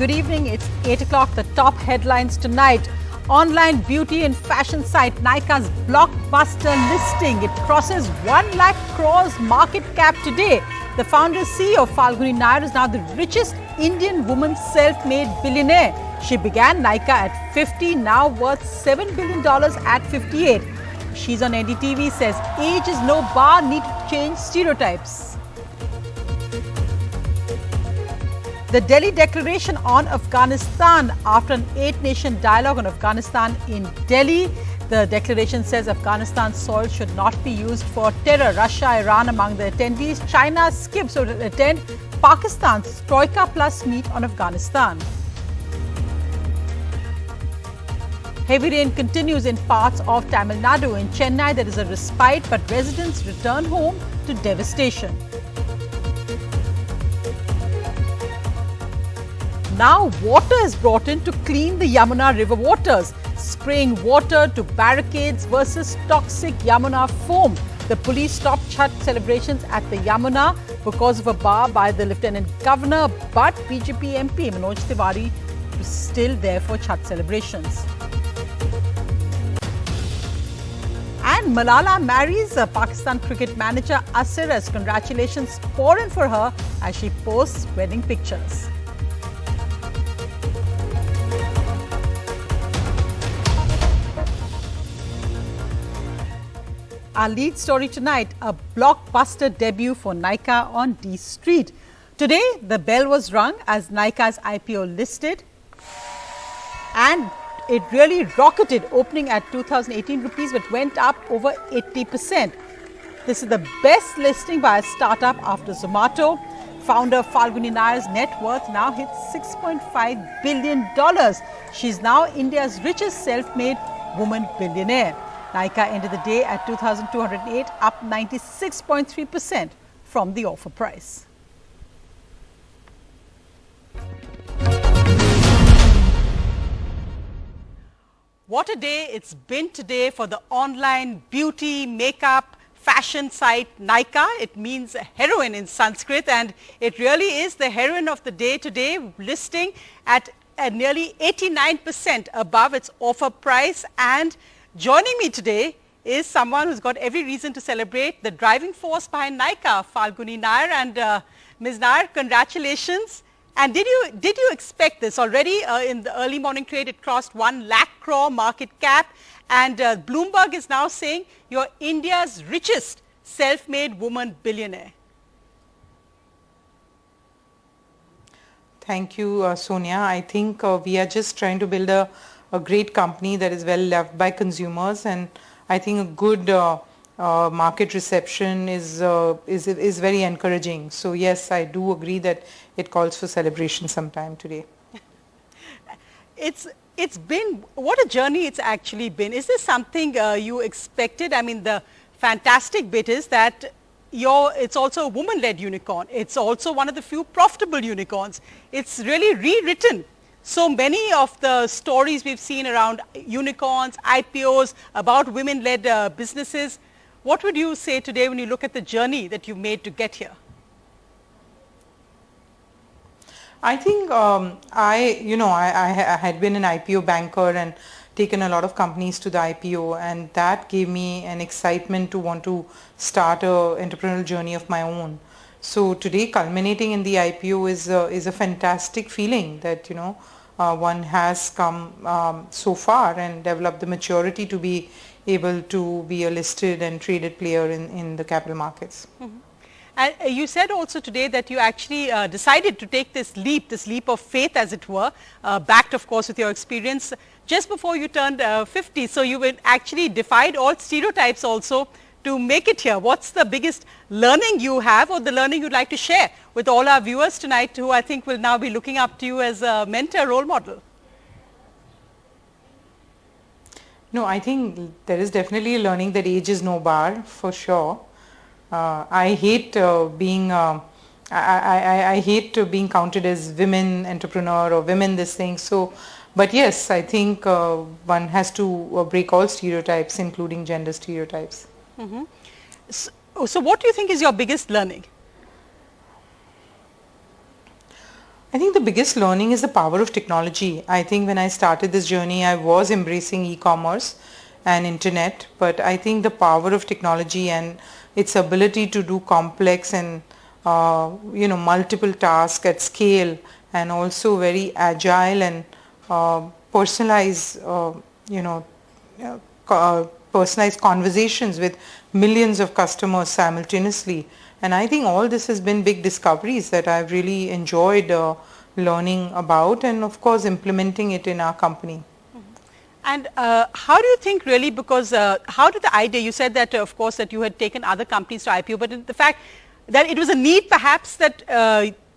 good evening. It's 8 o'clock. The top headlines tonight. Online beauty and fashion site Nykaas Blockbuster listing. It crosses 1 lakh crores market cap today. The founder CEO Falguni Nayar is now the richest Indian woman self-made billionaire. She began Nykaa at 50, now worth $7 billion at 58. She's on NDTV, says age is no bar, need to change stereotypes. The Delhi Declaration on Afghanistan. After an 8-nation dialogue on Afghanistan in Delhi, the declaration says Afghanistan's soil should not be used for terror. Russia, Iran among the attendees. China skips to attend Pakistan's Troika Plus meet on Afghanistan. Heavy rain continues in parts of Tamil Nadu. In Chennai, there is a respite, but residents return home to devastation. Now, water is brought in to clean the Yamuna river waters, spraying water to barricades versus toxic Yamuna foam. The police stopped Chhath celebrations at the Yamuna because of a bar by the Lieutenant Governor, but BJP MP Manoj Tiwari was still there for Chhath celebrations. And Malala marries Pakistan cricket manager Asir as congratulations pour in for her as she posts wedding pictures. Our lead story tonight, a blockbuster debut for Nykaa on D Street. Today, the bell was rung as Nykaas IPO listed, and it really rocketed, opening at 2018 rupees but went up over 80%. This is the best listing by a startup after Zomato. Founder Falguni Nayar's net worth now hits $6.5 billion. She's now India's richest self-made woman billionaire. Nykaa ended the day at 2,208, up 96.3% from the offer price. What a day it's been today for the online beauty, makeup, fashion site Nykaa. It means heroine in Sanskrit, and it really is the heroine of the day today, listing at nearly 89% above its offer price. And joining me today is someone who's got every reason to celebrate, the driving force behind Nykaa, Falguni Nayar. And Ms. Nayar, congratulations. And did you expect this? Already in the early morning trade, it crossed 1 lakh crore market cap. And Bloomberg is now saying you're India's richest self-made woman billionaire. Thank you, Sonia. I think we are just trying to build a great company that is well loved by consumers, and I think a good market reception is very encouraging. So yes, I do agree that it calls for celebration sometime today. It's been, what a journey it's actually been. Is this something you expected? I mean, the fantastic bit is that it's also a woman-led unicorn. It's also one of the few profitable unicorns. It's really rewritten so many of the stories we've seen around unicorns, IPOs, about women-led businesses. What would you say today when you look at the journey that you've made to get here? I think I had been an IPO banker and taken a lot of companies to the IPO, and that gave me an excitement to want to start an entrepreneurial journey of my own. So today, culminating in the IPO is a fantastic feeling that one has come so far and developed the maturity to be able to be a listed and traded player in the capital markets. Mm-hmm. And you said also today that you actually decided to take this leap of faith, as it were, backed of course with your experience just before you turned 50. So you actually defied all stereotypes also to make it here. What's the biggest learning you have, or the learning you'd like to share with all our viewers tonight, who I think will now be looking up to you as a mentor, role model? No, I think there is definitely a learning that age is no bar, for sure. I hate being counted as women entrepreneur or women this thing. So, but yes, I think one has to break all stereotypes, including gender stereotypes. Mm-hmm. So what do you think is your biggest learning? I think the biggest learning is the power of technology. I think when I started this journey, I was embracing e-commerce and internet, but I think the power of technology and its ability to do complex and multiple tasks at scale, and also very agile and personalized personalized conversations with millions of customers simultaneously. And I think all this has been big discoveries that I've really enjoyed learning about, and of course implementing it in our company. And how do you think really, because how did the idea, you said that of course that you had taken other companies to IPO, but the fact that it was a need perhaps that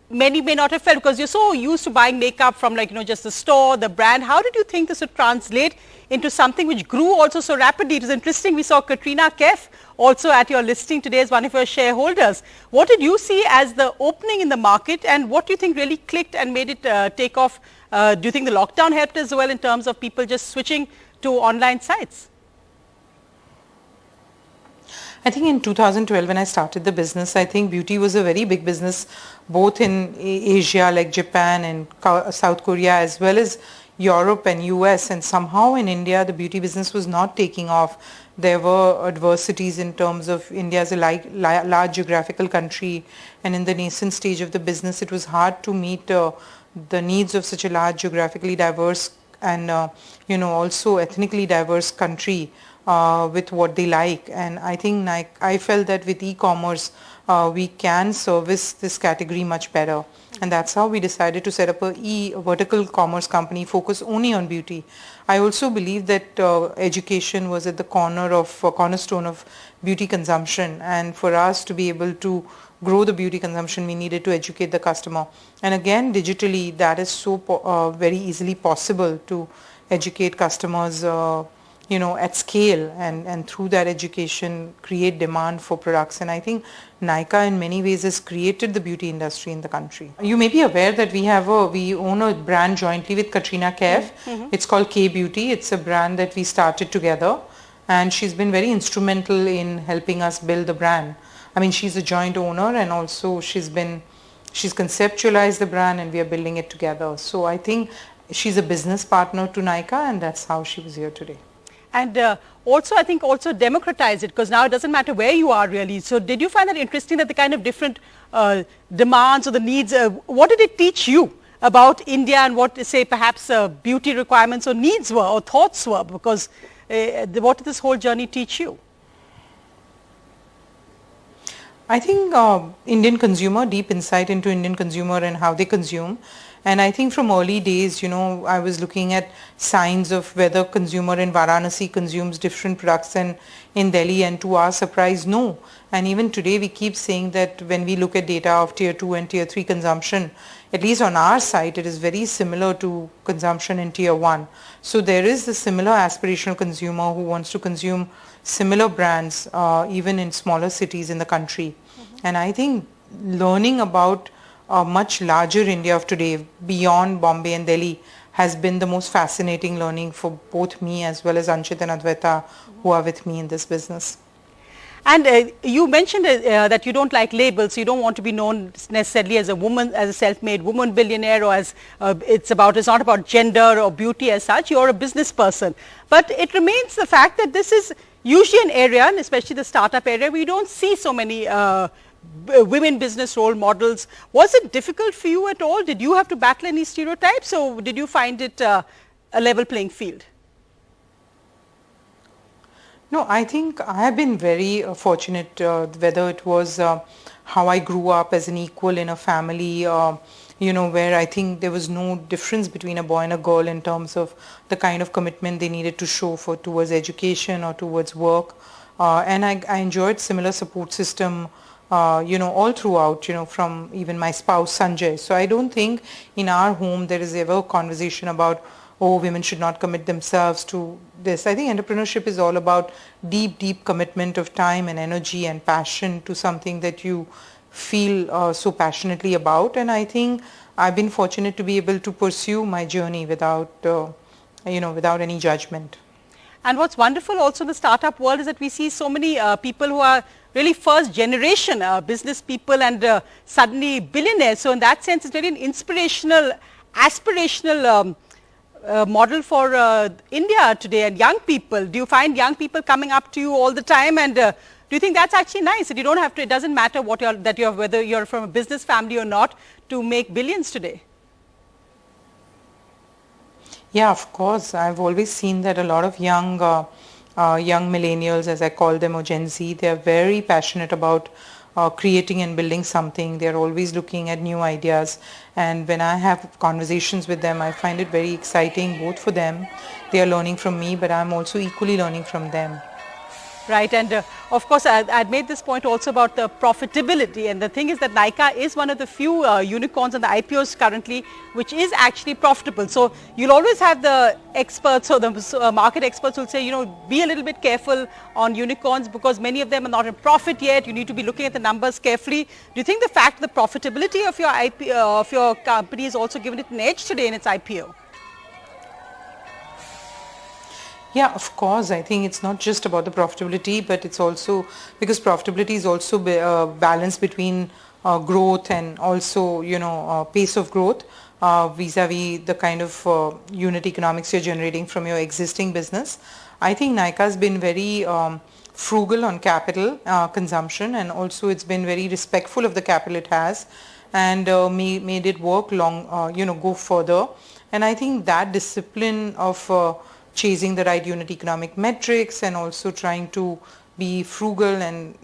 many may not have felt, because you're so used to buying makeup from just the store, the brand. How did you think this would translate into something which grew also so rapidly? It was interesting, we saw Katrina Kaif also at your listing today as one of your shareholders. What did you see as the opening in the market, and what do you think really clicked and made it take off? Do you think the lockdown helped as well in terms of people just switching to online sites? I think in 2012 when I started the business, I think beauty was a very big business both in Asia like Japan and South Korea, as well as Europe and US, and somehow in India the beauty business was not taking off. There were adversities in terms of India as a large geographical country, and in the nascent stage of the business it was hard to meet the needs of such a large geographically diverse and also ethnically diverse country with what they like. And I think I felt that with e-commerce we can service this category much better, and that's how we decided to set up a vertical commerce company focused only on beauty. I also believe that education was at the cornerstone of beauty consumption, and for us to be able to grow the beauty consumption, we needed to educate the customer. And again, digitally, that is so very easily possible to educate customers at scale, and through that education create demand for products. And I think Nykaa in many ways has created the beauty industry in the country. You may be aware that we own a brand jointly with Katrina Kaif. It's called K Beauty. It's a brand that we started together, and she's been very instrumental in helping us build the brand. I mean, she's a joint owner, and also she's conceptualized the brand, and we are building it together. So I think she's a business partner to Nykaa, and that's how she was here today. And also, I think also democratize it, because now it doesn't matter where you are really. So did you find that interesting, that the kind of different demands or the needs, what did it teach you about India, and what, say, perhaps beauty requirements or needs were or thoughts were? Because what did this whole journey teach you? I think Indian consumer, deep insight into Indian consumer and how they consume. And I think from early days, I was looking at signs of whether consumer in Varanasi consumes different products than in Delhi, and to our surprise, no. And even today we keep saying that when we look at data of tier 2 and tier 3 consumption, at least on our site, it is very similar to consumption in tier 1. So there is a similar aspirational consumer who wants to consume similar brands even in smaller cities in the country. And I think learning about a much larger India of today beyond Bombay and Delhi has been the most fascinating learning for both me as well as Anchit and Advaita, who are with me in this business. And you mentioned that you don't like labels. You don't want to be known necessarily as a woman, as a self-made woman billionaire, or as it's not about gender or beauty as such. You're a business person. But it remains the fact that this is usually an area, and especially the startup area, where you don't see so many women business role models. Was it difficult for you at all? Did you have to battle any stereotypes, or did you find it a level playing field? No, I think I have been very fortunate, whether it was how I grew up as an equal in a family, where I think there was no difference between a boy and a girl in terms of the kind of commitment they needed to show towards education or towards work. And I enjoyed similar support system all throughout, from even my spouse Sanjay. So I don't think in our home there is ever a conversation about, oh, women should not commit themselves to this. I think entrepreneurship is all about deep commitment of time and energy and passion to something that you feel so passionately about. And I think I've been fortunate to be able to pursue my journey without any judgment. And what's wonderful also in the startup world is that we see so many people who are really first generation business people and suddenly billionaires. So in that sense, it's really an inspirational, aspirational model for India today and young people. Do you find young people coming up to you all the time, and do you think that's actually nice that you don't have to, it doesn't matter what whether you're from a business family or not, to make billions today? Yeah, of course. I've always seen that a lot of young millennials, as I call them, or Gen Z, they're very passionate about creating and building something. They're always looking at new ideas. And when I have conversations with them, I find it very exciting, both for them. They are learning from me, but I'm also equally learning from them. Right, and of course, I'd made this point also about the profitability, and the thing is that Nykaa is one of the few unicorns on the IPOs currently which is actually profitable. So you'll always have the experts or the market experts will say, you know, be a little bit careful on unicorns because many of them are not in profit yet. You need to be looking at the numbers carefully. Do you think the fact the profitability of your of your company has also given it an edge today in its IPO? Yeah, of course. I think it's not just about the profitability, but it's also because profitability is also balance between growth and also, you know, pace of growth vis-a-vis the kind of unit economics you're generating from your existing business. I think Nykaa has been very frugal on capital consumption, and also it's been very respectful of the capital it has, and made it work long, you know, go further. And I think that discipline of chasing the right unit economic metrics and also trying to be frugal and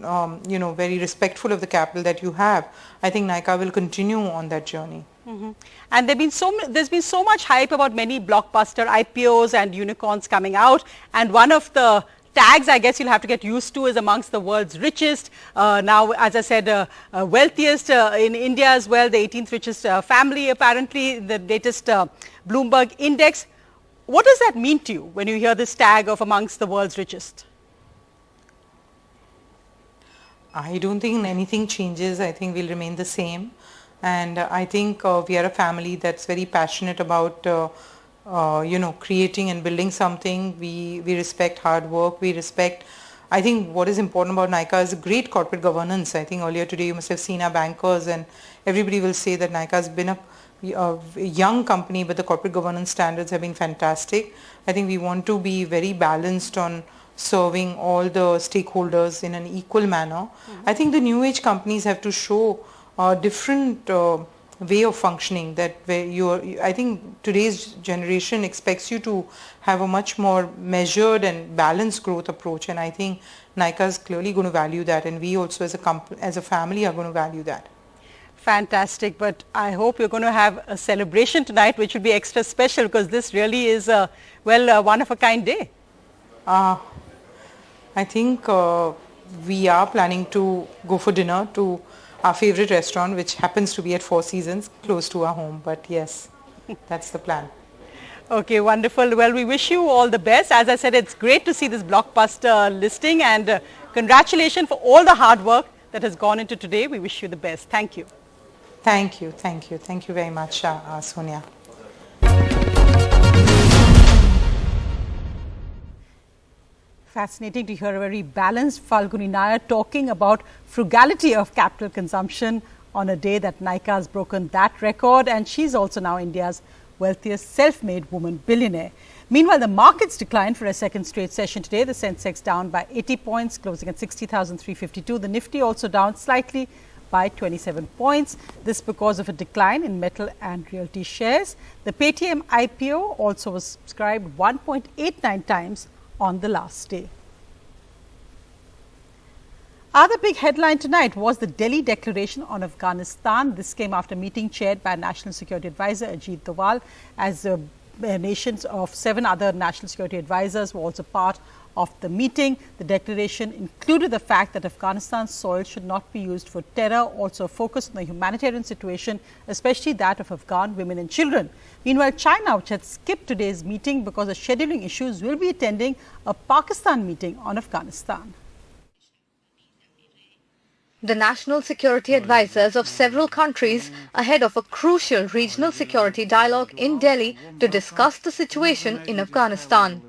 you know, very respectful of the capital that you have, I think Nykaa will continue on that journey. Mm-hmm. And there's been so much hype about many blockbuster IPOs and unicorns coming out, and one of the tags I guess you'll have to get used to is amongst the world's richest. Now, as I said, wealthiest in India as well, the 18th richest family apparently, the latest Bloomberg index. What does that mean to you when you hear this tag of amongst the world's richest? I don't think anything changes. I think we'll remain the same. And I think we are a family that's very passionate about, you know, creating and building something. We respect hard work. We respect, I think what is important about Nykaa is great corporate governance. I think earlier today you must have seen our bankers, and everybody will say that Nykaa has been a young company, but the corporate governance standards have been fantastic. I think we want to be very balanced on serving all the stakeholders in an equal manner. Mm-hmm. I think the new age companies have to show a different way of functioning, that where I think today's generation expects you to have a much more measured and balanced growth approach, and I think Nykaa is clearly going to value that, and we also as a family are going to value that. Fantastic, but I hope you're going to have a celebration tonight which will be extra special, because this really is a one of a kind day. I think we are planning to go for dinner to our favorite restaurant, which happens to be at Four Seasons, close to our home, but yes, that's the plan. Okay, wonderful. Well, we wish you all the best. As I said, it's great to see this blockbuster listing, and congratulations for all the hard work that has gone into today. We wish you the best. Thank you. Thank you. Thank you. Thank you very much, Sonia. Fascinating to hear a very balanced Falguni Nayar talking about frugality of capital consumption on a day that Nykaa has broken that record, and she's also now India's wealthiest self-made woman billionaire. Meanwhile, the markets declined for a second straight session today. The Sensex down by 80 points, closing at 60,352. The Nifty also down slightly by 27 points. This because of a decline in metal and realty shares. The Paytm IPO also was subscribed 1.89 times on the last day. Other big headline tonight was the Delhi Declaration on Afghanistan. This came after a meeting chaired by National Security Advisor Ajit Doval, as nations of 7 other national security advisors were also part of the meeting. The declaration included the fact that Afghanistan's soil should not be used for terror, also focused on the humanitarian situation, especially that of Afghan women and children. Meanwhile, China, which had skipped today's meeting because of scheduling issues, will be attending a Pakistan meeting on Afghanistan. The national security advisors of several countries ahead of a crucial regional security dialogue in Delhi to discuss the situation in Afghanistan.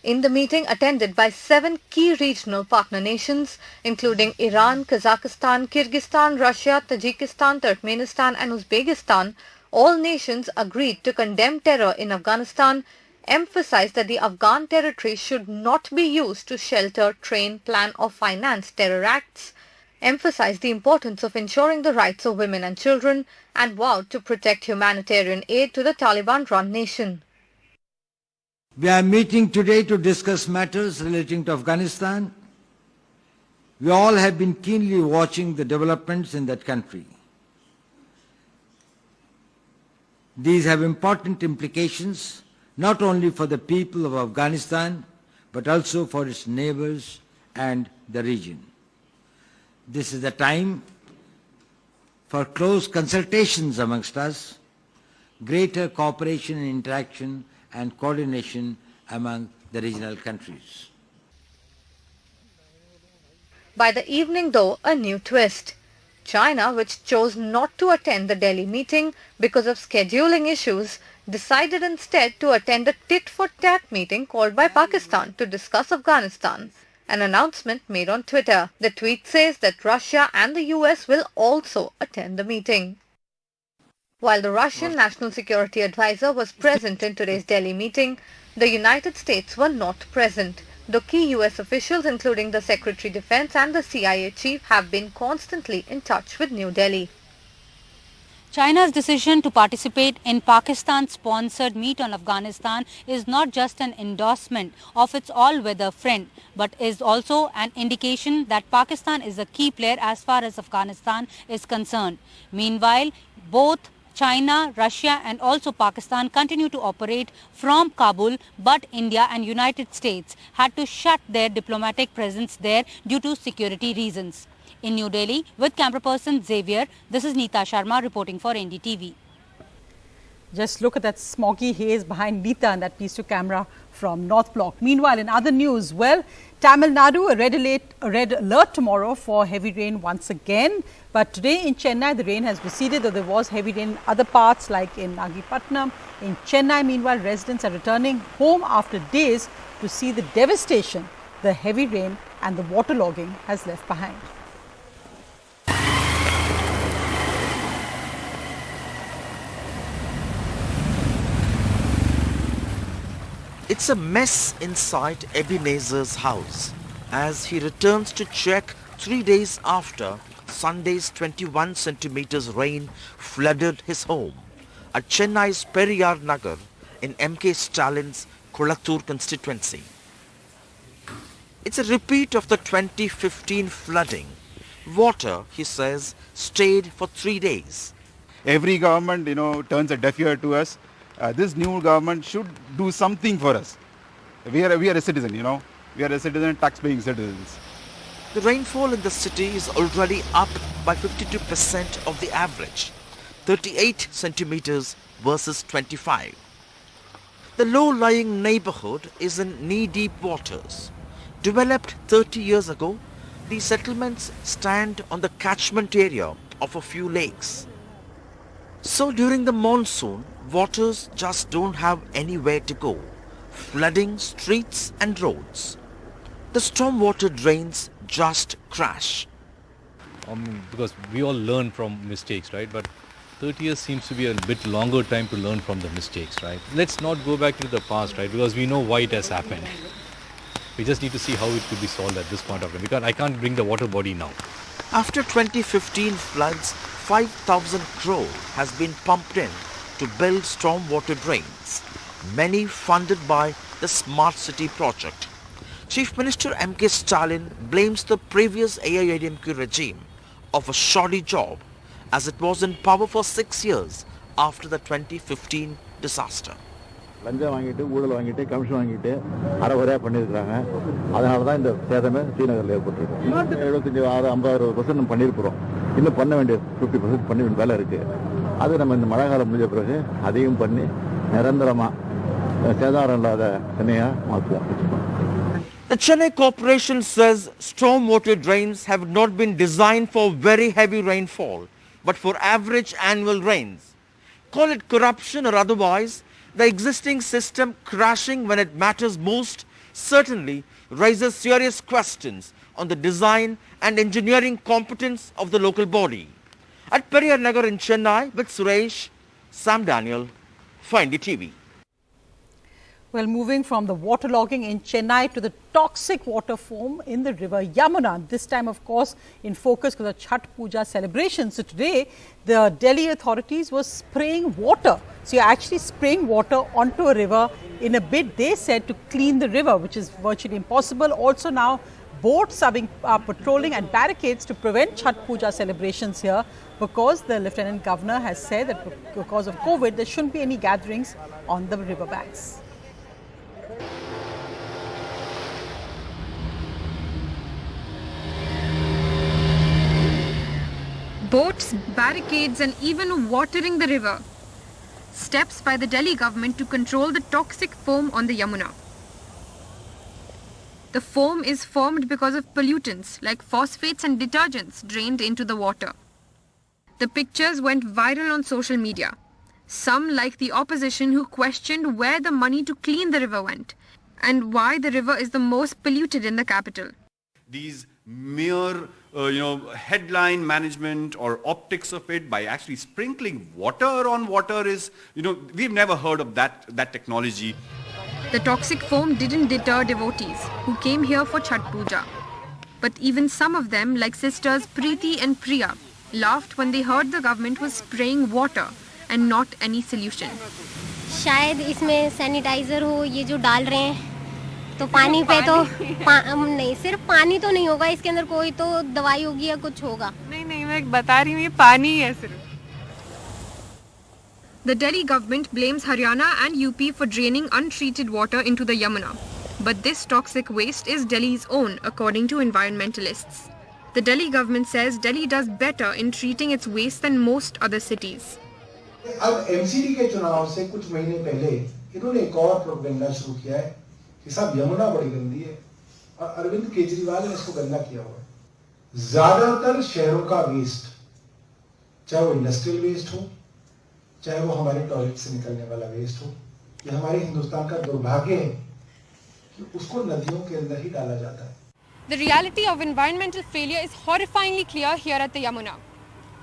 In the meeting attended by 7 key regional partner nations, including Iran, Kazakhstan, Kyrgyzstan, Russia, Tajikistan, Turkmenistan and Uzbekistan, all nations agreed to condemn terror in Afghanistan, emphasized that the Afghan territory should not be used to shelter, train, plan or finance terror acts, emphasized the importance of ensuring the rights of women and children, and vowed to protect humanitarian aid to the Taliban-run nation. We are meeting today to discuss matters relating to Afghanistan. We all have been keenly watching the developments in that country. These have important implications not only for the people of Afghanistan, but also for its neighbors and the region. This is the time for close consultations amongst us, greater cooperation and interaction and coordination among the regional countries. By the evening though, a new twist. China, which chose not to attend the Delhi meeting because of scheduling issues, decided instead to attend a tit-for-tat meeting called by Pakistan to discuss Afghanistan. An announcement made on Twitter. The tweet says that Russia and the US will also attend the meeting. While the Russian National Security Advisor was present in today's Delhi meeting, the United States were not present, though key US officials including the Secretary Defense and the CIA chief have been constantly in touch with New Delhi. China's decision to participate in Pakistan-sponsored meet on Afghanistan is not just an endorsement of its all-weather friend, but is also an indication that Pakistan is a key player as far as Afghanistan is concerned. Meanwhile, both China, Russia and also Pakistan continue to operate from Kabul, but India and United States had to shut their diplomatic presence there due to security reasons. In New Delhi, with camera person Xavier, this is Neeta Sharma reporting for NDTV. Just look at that smoggy haze behind Neeta and that piece to camera from North Block. Meanwhile, in other news, well, Tamil Nadu, a red alert tomorrow for heavy rain once again. But today in Chennai, the rain has receded, though there was heavy rain in other parts like in Nagapattinam. In Chennai, meanwhile, residents are returning home after days to see the devastation the heavy rain and the waterlogging has left behind. It's a mess inside Ebenezer's house as he returns to check 3 days after Sunday's 21 centimeters rain flooded his home at Chennai's Periyar Nagar in MK Stalin's Kulathur constituency. It's a repeat of the 2015 flooding. Water, he says, stayed for 3 days. Every government, turns a deaf ear to us. This new government should do something for us. We are a citizen, We are a citizen, tax-paying citizens. The rainfall in the city is already up by 52% of the average, 38 centimeters versus 25. The low-lying neighborhood is in knee-deep waters. Developed 30 years ago, these settlements stand on the catchment area of a few lakes. So during the monsoon, waters just don't have anywhere to go, flooding streets and roads. The stormwater drains just crash. Because we all learn from mistakes, right? But 30 years seems to be a bit longer time to learn from the mistakes, right? Let's not go back to the past, right? Because we know why it has happened. We just need to see how it could be solved at this point of time. Because I can't bring the water body now. After 2015 floods, 5,000 crore has been pumped in to build stormwater drains, many funded by the Smart City project. Chief Minister MK Stalin blames the previous AIADMQ regime of a shoddy job as it was in power for 6 years after the 2015 disaster. லஞ்சம் வாங்கிட்டு ஊழல் வாங்கிட்டு commission வாங்கிட்டு அரைகுறையாக பண்ணியிருக்கிறாங்க. அதனால தான் இந்த சேதமே ஸ்ரீநகரில் ஏற்பட்டிருக்கு. 75-50% பண்ணியிருக்கிறோம். இன்னும் பண்ண வேண்டிய 50% பண்ண வேண்டிய வேலை இருக்குது. அது நம்ம இந்த மழை காலம் முடிஞ்ச பிறகு அதையும் பண்ணி நிரந்தரமாக சேதாரம் இல்லாத சென்னையாக மாற்றுவோம். The Chennai Corporation says stormwater drains have not been designed for very heavy rainfall, but for average annual rains. Call it corruption or otherwise, the existing system crashing when it matters most certainly raises serious questions on the design and engineering competence of the local body. At Periyar Nagar in Chennai with Suresh, Sam Daniel for NDTV. Well, moving from the waterlogging in Chennai to the toxic water foam in the river Yamuna. This time, of course, in focus because of Chhath Puja celebration. So today, the Delhi authorities were spraying water. So you're actually spraying water onto a river in a bid, they said, to clean the river, which is virtually impossible. Also now, boats are patrolling and barricades to prevent Chhath Puja celebrations here, because the Lieutenant Governor has said that because of COVID, there shouldn't be any gatherings on the riverbanks. Boats, barricades and even watering the river. Steps by the Delhi government to control the toxic foam on the Yamuna. The foam is formed because of pollutants like phosphates and detergents drained into the water. The pictures went viral on social media. Some, like the opposition, who questioned where the money to clean the river went and why the river is the most polluted in the capital. These mere headline management or optics of it by actually sprinkling water on water is, we've never heard of that technology. The toxic foam didn't deter devotees who came here for Chhath Puja. But even some of them, like sisters Preeti and Priya, laughed when they heard the government was spraying water and not any solution. शायद इसमें sanitiser हो, ये जो डाल रहे हैं तो पानी पे तो नहीं, सिर्फ पानी तो नहीं होगा, इसके अंदर कोई तो दवाई होगी या कुछ होगा. नहीं मैं बता रही हूँ, ये पानी ही है सिर्फ. The Delhi government blames Haryana and UP for draining untreated water into the Yamuna. But this toxic waste is Delhi's own, according to environmentalists. The Delhi government says Delhi does better in treating its waste than most other cities. अब MCD के चुनाव से कुछ महीने पहले इन्होंने एक और प्रोपेगेंडा शुरू किया है कि साहब यमुना बड़ी गंदी है, और अरविंद केजरीवाल ने इसको गंदा किया हुआ है. ज्यादातर शहरों का वेस्ट, चाहे वो इंडस्ट्रियल वेस्ट हो, चाहे वो हमारे टॉयलेट से निकलने वाला वेस्ट हो, ये हमारे हिंदुस्तान का दुर्भाग्य है कि उसको नदियों के अंदर ही डाला जाता है. The reality of environmental failure is horrifyingly clear here at the Yamuna.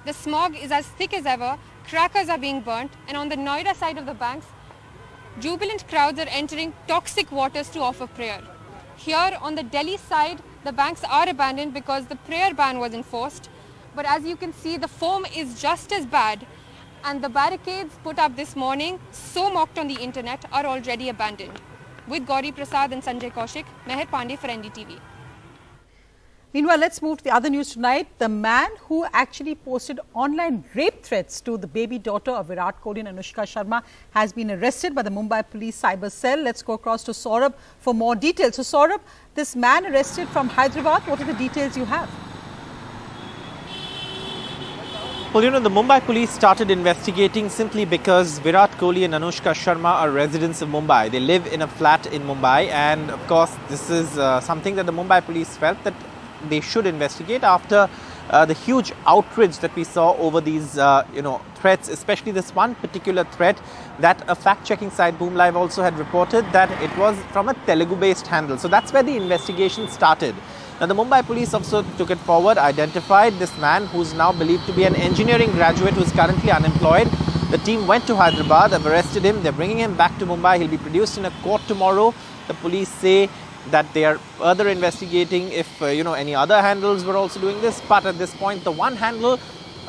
The smog is as thick as ever, crackers are being burnt, and on the Noida side of the banks, jubilant crowds are entering toxic waters to offer prayer. Here on the Delhi side, the banks are abandoned because the prayer ban was enforced. But as you can see, the foam is just as bad, and the barricades put up this morning, so mocked on the internet, are already abandoned. With Gauri Prasad and Sanjay Kaushik, Meher Pandey for NDTV. Meanwhile, let's move to the other news tonight. The man who actually posted online rape threats to the baby daughter of Virat Kohli and Anushka Sharma has been arrested by the Mumbai Police Cyber Cell. Let's go across to Saurabh for more details. So Saurabh, this man arrested from Hyderabad, what are the details you have? Well, the Mumbai police started investigating simply because Virat Kohli and Anushka Sharma are residents of Mumbai. They live in a flat in Mumbai, and of course this is something that the Mumbai police felt that they should investigate after the huge outrage that we saw over these, threats, especially this one particular threat that a fact-checking site, Boom Live, also had reported that it was from a Telugu-based handle. So that's where the investigation started. Now, the Mumbai police also took it forward, identified this man who's now believed to be an engineering graduate who's currently unemployed. The team went to Hyderabad, have arrested him. They're bringing him back to Mumbai. He'll be produced in a court tomorrow. The police say that they are further investigating if, any other handles were also doing this. But at this point, the one handle,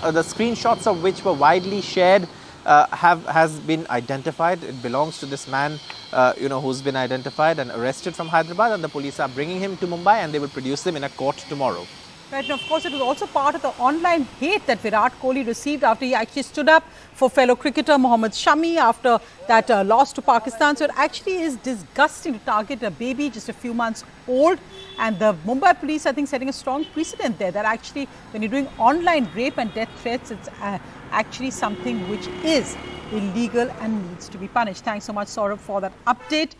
the screenshots of which were widely shared, has been identified. It belongs to this man, who's been identified and arrested from Hyderabad, and the police are bringing him to Mumbai, and they will produce him in a court tomorrow. Right, and of course, it was also part of the online hate that Virat Kohli received after he actually stood up for fellow cricketer Mohammad Shami after that loss to Pakistan. So it actually is disgusting to target a baby just a few months old. And the Mumbai police, I think, setting a strong precedent there that actually when you're doing online rape and death threats, it's actually something which is illegal and needs to be punished. Thanks so much, Saurabh, for that update.